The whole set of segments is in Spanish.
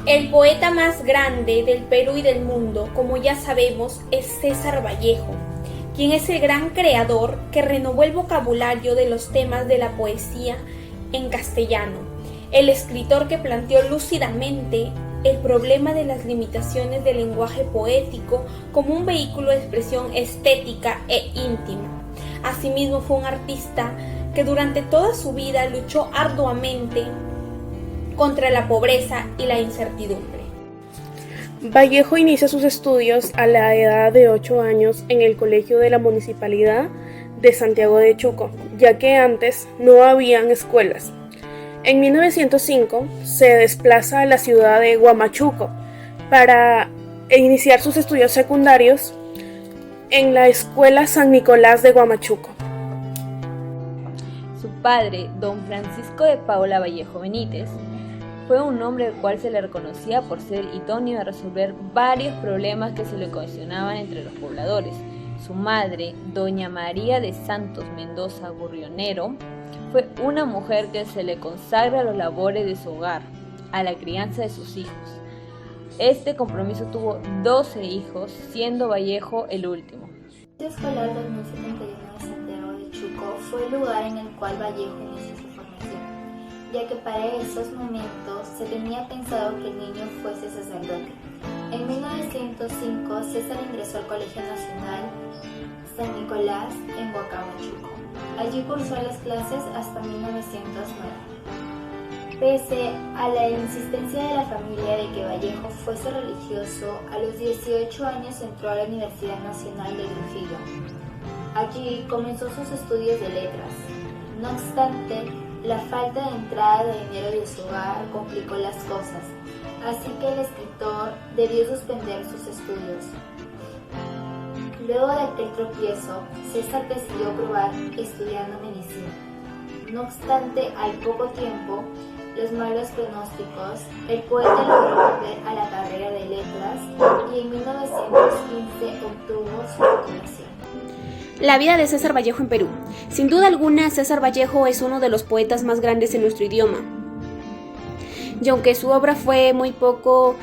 El poeta más grande del Perú y del mundo, como ya sabemos, es César Vallejo, quien es el gran creador que renovó el vocabulario de los temas de la poesía en castellano, el escritor que planteó lúcidamente el problema de las limitaciones del lenguaje poético como un vehículo de expresión estética e íntima. Asimismo, fue un artista que durante toda su vida luchó arduamente contra la pobreza y la incertidumbre. Vallejo inicia sus estudios a la edad de 8 años en el colegio de la Municipalidad de Santiago de Chuco, ya que antes no habían escuelas. En 1905 se desplaza a la ciudad de Huamachuco para iniciar sus estudios secundarios en la Escuela San Nicolás de Huamachuco. Su padre, don Francisco de Paula Vallejo Benítez, fue un hombre al cual se le reconocía por ser idóneo a resolver varios problemas que se le ocasionaban entre los pobladores. Su madre, doña María de Santos Mendoza Gurrionero, fue una mujer que se le consagra a los labores de su hogar, a la crianza de sus hijos. Este compromiso tuvo 12 hijos, siendo Vallejo el último. El escolar 2071 de Santiago de Chuco fue el lugar en el cual Vallejo inició su formación, ya que para esos momentos se tenía pensado que el niño fuese sacerdote. En 1905, César ingresó al Colegio Nacional San Nicolás en Huamachuco. Allí cursó las clases hasta 1909. Pese a la insistencia de la familia de que Vallejo fuese religioso, a los 18 años entró a la Universidad Nacional de Trujillo. Allí comenzó sus estudios de letras. No obstante, la falta de entrada de dinero de su hogar complicó las cosas, así que el escritor debió suspender sus estudios. Luego de aquel tropiezo, César decidió probar estudiando medicina. No obstante, al poco tiempo, los malos pronósticos, el poeta logró volver a la carrera de letras y en 1915 obtuvo su titulación. La vida de César Vallejo en Perú. Sin duda alguna, César Vallejo es uno de los poetas más grandes en nuestro idioma. Y aunque su obra fue muy poco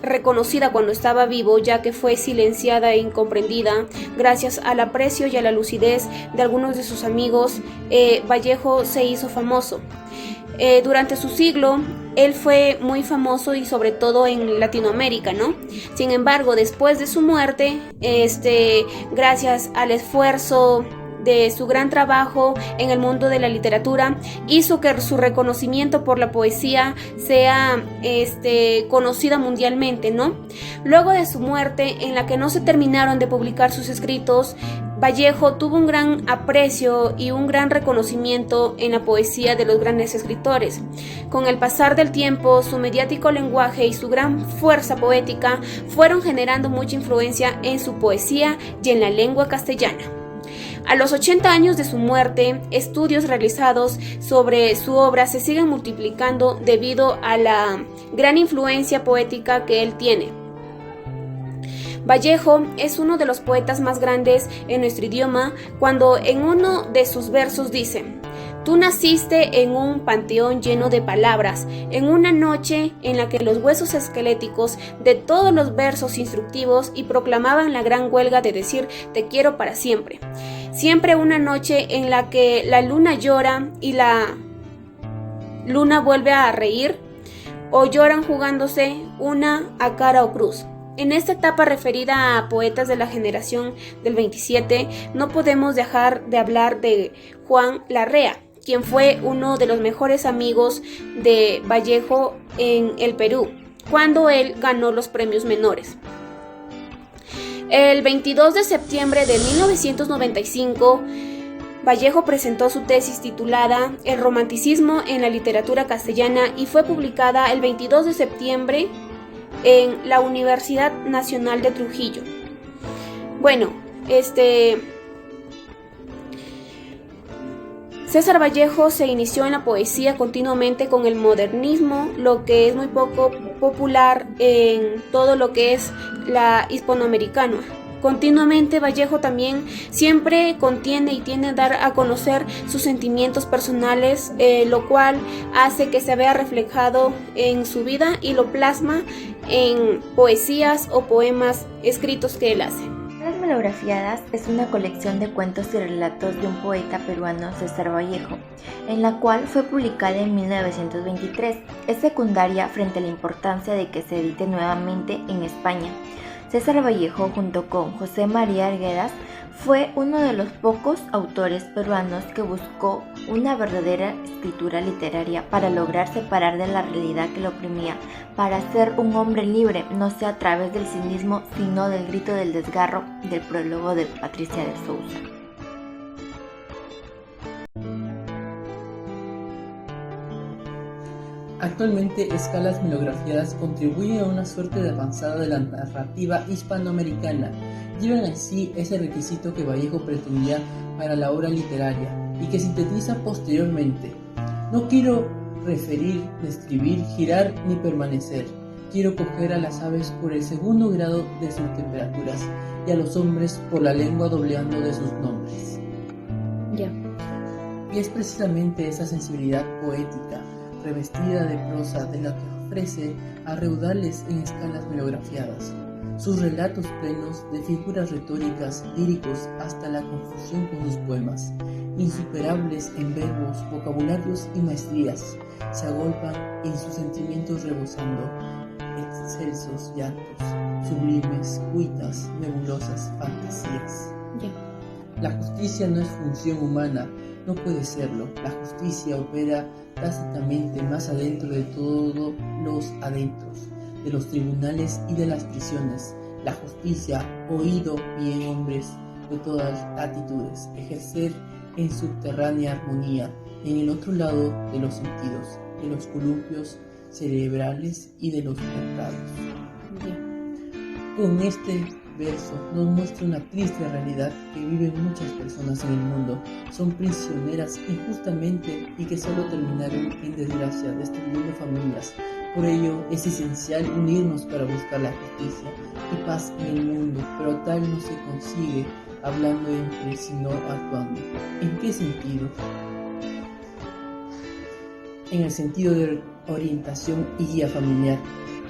reconocida cuando estaba vivo, ya que fue silenciada e incomprendida, gracias al aprecio y a la lucidez de algunos de sus amigos, Vallejo se hizo famoso. Durante su siglo, él fue muy famoso y sobre todo en Latinoamérica, ¿no? Sin embargo, después de su muerte, gracias al esfuerzo de su gran trabajo en el mundo de la literatura, hizo que su reconocimiento por la poesía sea conocida mundialmente, ¿no? Luego de su muerte, en la que no se terminaron de publicar sus escritos, Vallejo tuvo un gran aprecio y un gran reconocimiento en la poesía de los grandes escritores. Con el pasar del tiempo, su mediático lenguaje y su gran fuerza poética fueron generando mucha influencia en su poesía y en la lengua castellana. A los 80 años de su muerte, estudios realizados sobre su obra se siguen multiplicando debido a la gran influencia poética que él tiene. Vallejo es uno de los poetas más grandes en nuestro idioma cuando en uno de sus versos dice: «Tú naciste en un panteón lleno de palabras, en una noche en la que los huesos esqueléticos de todos los versos instructivos y proclamaban la gran huelga de decir te quiero para siempre. Siempre una noche en la que la luna llora y la luna vuelve a reír, o lloran jugándose una a cara o cruz». En esta etapa referida a poetas de la generación del 27, no podemos dejar de hablar de Juan Larrea, quien fue uno de los mejores amigos de Vallejo en el Perú, cuando él ganó los premios menores. El 22 de septiembre de 1995, Vallejo presentó su tesis titulada El romanticismo en la literatura castellana y fue publicada el 22 de septiembre en la Universidad Nacional de Trujillo. Bueno, César Vallejo se inició en la poesía continuamente con el modernismo, lo que es muy poco popular en todo lo que es la hispanoamericana. Continuamente Vallejo también siempre contiene y tiende a dar a conocer sus sentimientos personales, lo cual hace que se vea reflejado en su vida y lo plasma en poesías o poemas escritos que él hace. Las Melografiadas es una colección de cuentos y relatos de un poeta peruano, César Vallejo, en la cual fue publicada en 1923. Es secundaria frente a la importancia de que se edite nuevamente en España. César Vallejo, junto con José María Arguedas, fue uno de los pocos autores peruanos que buscó una verdadera escritura literaria para lograr separar de la realidad que lo oprimía, para ser un hombre libre, no sea a través del cinismo, sino del grito del desgarro del prólogo de Patricia de Sousa. Actualmente, Escalas Melografiadas contribuye a una suerte de avanzada de la narrativa hispanoamericana. Llevan en sí ese requisito que Vallejo pretendía para la obra literaria y que sintetiza posteriormente. No quiero referir, describir, girar ni permanecer. Quiero coger a las aves por el segundo grado de sus temperaturas y a los hombres por la lengua dobleando de sus nombres. Y es precisamente esa sensibilidad poética revestida de prosa de la que ofrece a raudales en escalas melografiadas. Sus relatos plenos de figuras retóricas, líricos hasta la confusión con sus poemas, insuperables en verbos, vocabularios y maestrías, se agolpan en sus sentimientos rebosando, excelsos llantos, sublimes, cuitas, nebulosas fantasías. La justicia no es función humana, no puede serlo. La justicia opera tácitamente más adentro de todos los adentros, de los tribunales y de las prisiones. La justicia, oído bien hombres de todas latitudes, ejercer en subterránea armonía, en el otro lado de los sentidos, de los columpios cerebrales y de los mercados. Con este verso nos muestra una triste realidad que viven muchas personas en el mundo. Son prisioneras injustamente y que solo terminaron en desgracia, destruyendo familias. Por ello es esencial unirnos para buscar la justicia y paz en el mundo, pero tal no se consigue hablando entre, sino actuando. ¿En qué sentido? En el sentido de orientación y guía familiar,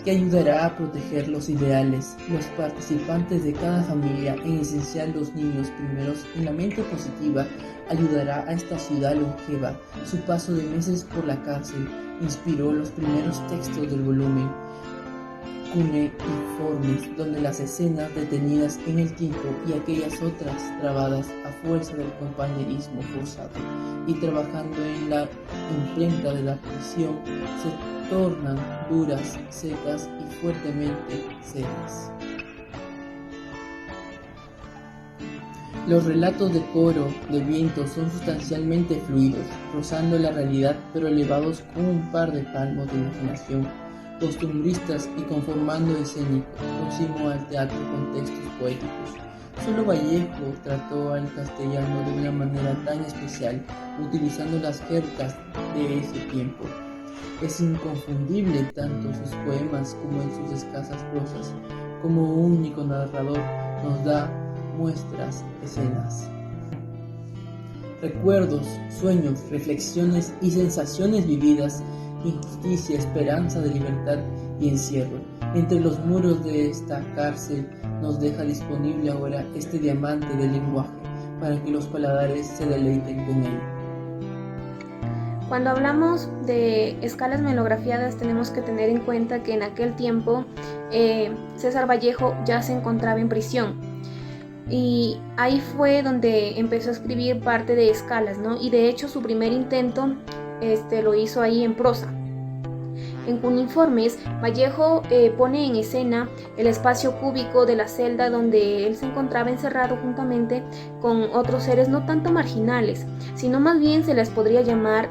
que ayudará a proteger los ideales, los participantes de cada familia, en esencial los niños primeros en la mente positiva, ayudará a esta ciudad longeva. Su paso de meses por la cárcel inspiró los primeros textos del volumen cuneiformes, donde las escenas detenidas en el tiempo y aquellas otras trabadas a fuerza del compañerismo forzado y trabajando en la imprenta de la prisión se tornan duras, secas y fuertemente serias. Los relatos de coro, de viento, son sustancialmente fluidos, rozando la realidad pero elevados con un par de palmos de imaginación, costumbristas y conformando escénico, próximo al teatro con textos poéticos. Solo Vallejo trató al castellano de una manera tan especial, utilizando las jergas de ese tiempo. Es inconfundible tanto sus poemas como en sus escasas prosas. Como único narrador nos da muestras, escenas, recuerdos, sueños, reflexiones y sensaciones vividas, injusticia, esperanza de libertad y encierro. Entre los muros de esta cárcel nos deja disponible ahora este diamante del lenguaje para que los paladares se deleiten con él. Cuando hablamos de escalas melografiadas tenemos que tener en cuenta que en aquel tiempo César Vallejo ya se encontraba en prisión y ahí fue donde empezó a escribir parte de escalas, ¿no? Y de hecho su primer intento lo hizo ahí en prosa. En Cuneiformes, Vallejo pone en escena el espacio cúbico de la celda donde él se encontraba encerrado juntamente con otros seres no tanto marginales, sino más bien se les podría llamar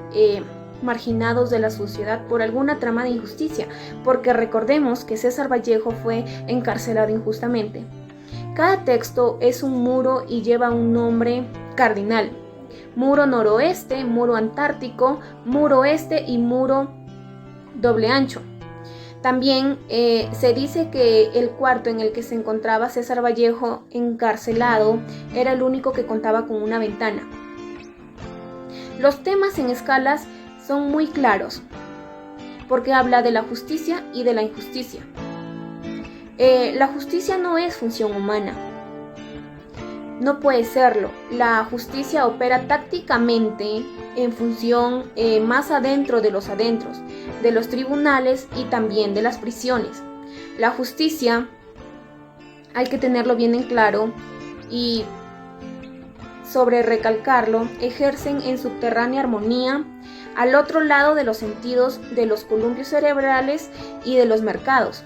marginados de la sociedad por alguna trama de injusticia, porque recordemos que César Vallejo fue encarcelado injustamente. Cada texto es un muro y lleva un nombre cardinal: muro noroeste, muro antártico, muro este y muro doble ancho. También se dice que el cuarto en el que se encontraba César Vallejo encarcelado era el único que contaba con una ventana. Los temas en Escalas son muy claros, porque habla de la justicia y de la injusticia. La justicia no es función humana, no puede serlo. La justicia opera tácticamente en función más adentro de los adentros, de los tribunales y también de las prisiones. La justicia, hay que tenerlo bien en claro y sobre recalcarlo, ejercen en subterránea armonía al otro lado de los sentidos de los columpios cerebrales y de los mercados.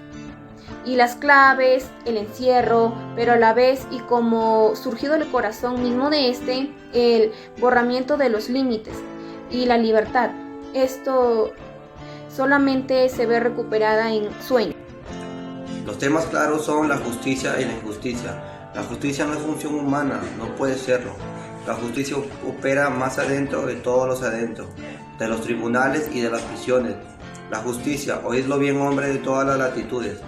Y las claves, el encierro, pero a la vez y como surgido del corazón mismo de el borramiento de los límites y la libertad. Esto solamente se ve recuperada en sueños. Los temas claros son la justicia y la injusticia. La justicia no es función humana, no puede serlo. La justicia opera más adentro de todos los adentros, de los tribunales y de las prisiones. La justicia, oídlo bien, hombre de todas las latitudes,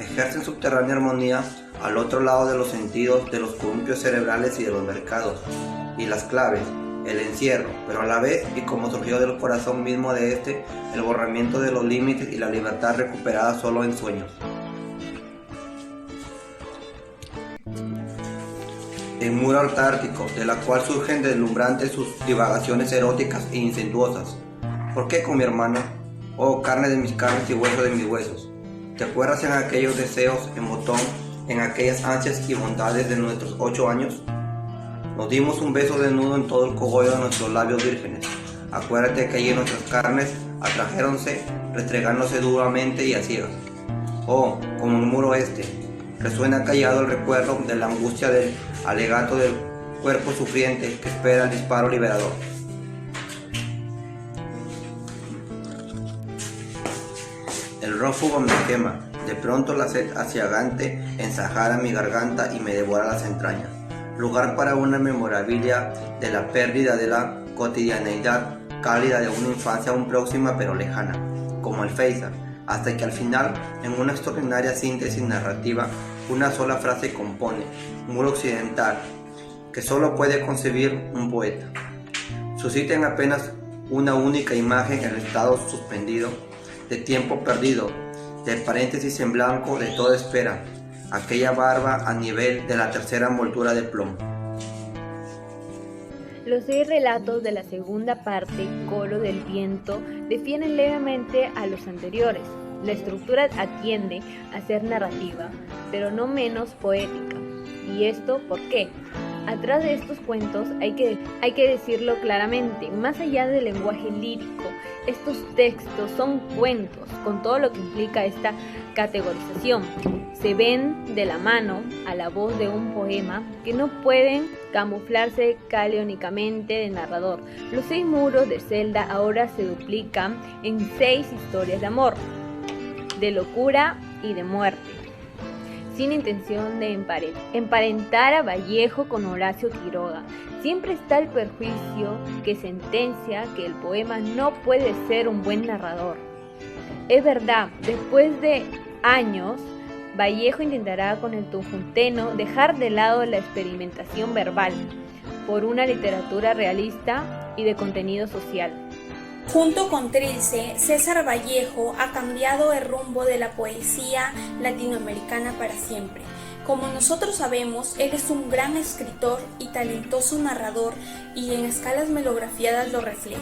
ejerce en subterránea armonía al otro lado de los sentidos de los columpios cerebrales y de los mercados. Y las claves, el encierro, pero a la vez y como surgió del corazón mismo de el borramiento de los límites y la libertad recuperada solo en sueños. El muro antártico, de la cual surgen deslumbrantes sus divagaciones eróticas e incestuosas. ¿Por qué con mi hermana? Oh, carne de mis carnes y hueso de mis huesos. ¿Te acuerdas en aquellos deseos en botón, en aquellas ansias y bondades de nuestros 8 años? Nos dimos un beso desnudo en todo el cogollo de nuestros labios vírgenes. Acuérdate que allí nuestras carnes atrajéronse, restregándose duramente y a ciegas. Oh, como el muro resuena callado el recuerdo de la angustia del alegato del cuerpo sufriente que espera el disparo liberador. El rófugo me quema, de pronto la sed aciagante ensajara mi garganta y me devora las entrañas. Lugar para una memorabilia de la pérdida de la cotidianeidad cálida de una infancia aún próxima pero lejana, como el Feisal, hasta que al final, en una extraordinaria síntesis narrativa, una sola frase compone, muro occidental, que solo puede concebir un poeta. Suscita en apenas una única imagen el estado suspendido, de tiempo perdido, del paréntesis en blanco de toda espera, aquella barba a nivel de la tercera envoltura de plomo. Los 6 relatos de la segunda parte, Coro del Viento, defienden levemente a los anteriores. La estructura atiende a ser narrativa, pero no menos poética. ¿Y esto por qué? Atrás de estos cuentos hay que decirlo claramente, más allá del lenguaje lírico, estos textos son cuentos, con todo lo que implica esta categorización. Se ven de la mano a la voz de un poema que no pueden camuflarse caleónicamente de narrador. Los 6 muros de Zelda ahora se duplican en 6 historias de amor, de locura y de muerte, sin intención de emparentar a Vallejo con Horacio Quiroga. Siempre está el perjuicio que sentencia que el poema no puede ser un buen narrador. Es verdad, después de años, Vallejo intentará con el tunjunteno dejar de lado la experimentación verbal por una literatura realista y de contenido social. Junto con Trilce, César Vallejo ha cambiado el rumbo de la poesía latinoamericana para siempre. Como nosotros sabemos, él es un gran escritor y talentoso narrador y en Escalas Melografiadas lo refleja.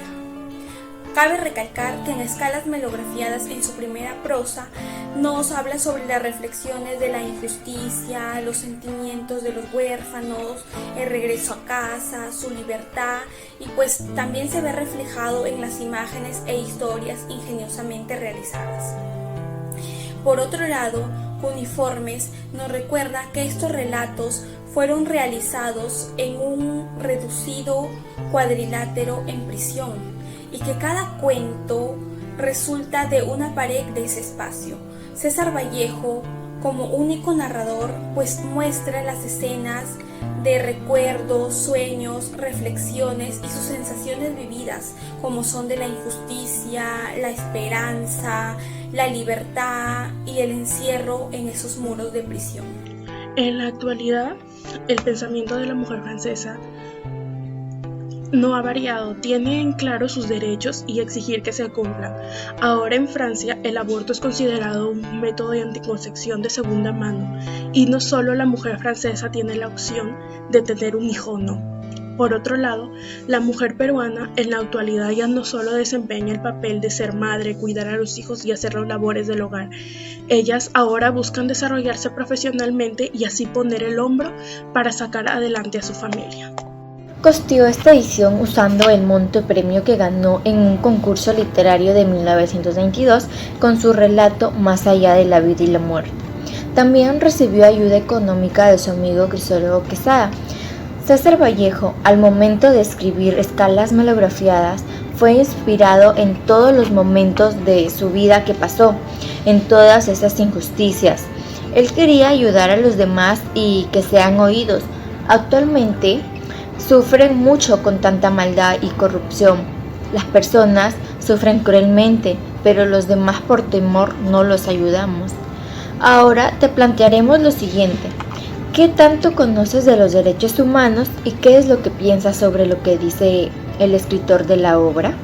Cabe recalcar que en Escalas Melografiadas, en su primera prosa, nos habla sobre las reflexiones de la injusticia, los sentimientos de los huérfanos, el regreso a casa, su libertad, y pues también se ve reflejado en las imágenes e historias ingeniosamente realizadas. Por otro lado, Uniformes nos recuerda que estos relatos fueron realizados en un reducido cuadrilátero en prisión, y que cada cuento resulta de una pared de ese espacio. César Vallejo, como único narrador, pues muestra las escenas de recuerdos, sueños, reflexiones y sus sensaciones vividas, como son de la injusticia, la esperanza, la libertad y el encierro en esos muros de prisión. En la actualidad, el pensamiento de la mujer francesa no ha variado, tiene en claro sus derechos y exigir que se cumplan. Ahora en Francia el aborto es considerado un método de anticoncepción de segunda mano y no solo la mujer francesa tiene la opción de tener un hijo o no. Por otro lado, la mujer peruana en la actualidad ya no solo desempeña el papel de ser madre, cuidar a los hijos y hacer las labores del hogar. Ellas ahora buscan desarrollarse profesionalmente y así poner el hombro para sacar adelante a su familia. Costeó esta edición usando el monto premio que ganó en un concurso literario de 1922 con su relato Más allá de la vida y la muerte. También recibió ayuda económica de su amigo Crisólogo Quesada. César Vallejo, al momento de escribir Escalas Melografiadas, fue inspirado en todos los momentos de su vida que pasó, en todas esas injusticias. Él quería ayudar a los demás y que sean oídos. Actualmente, sufren mucho con tanta maldad y corrupción. Las personas sufren cruelmente, pero los demás por temor no los ayudamos. Ahora te plantearemos lo siguiente. ¿Qué tanto conoces de los derechos humanos y qué es lo que piensas sobre lo que dice el escritor de la obra?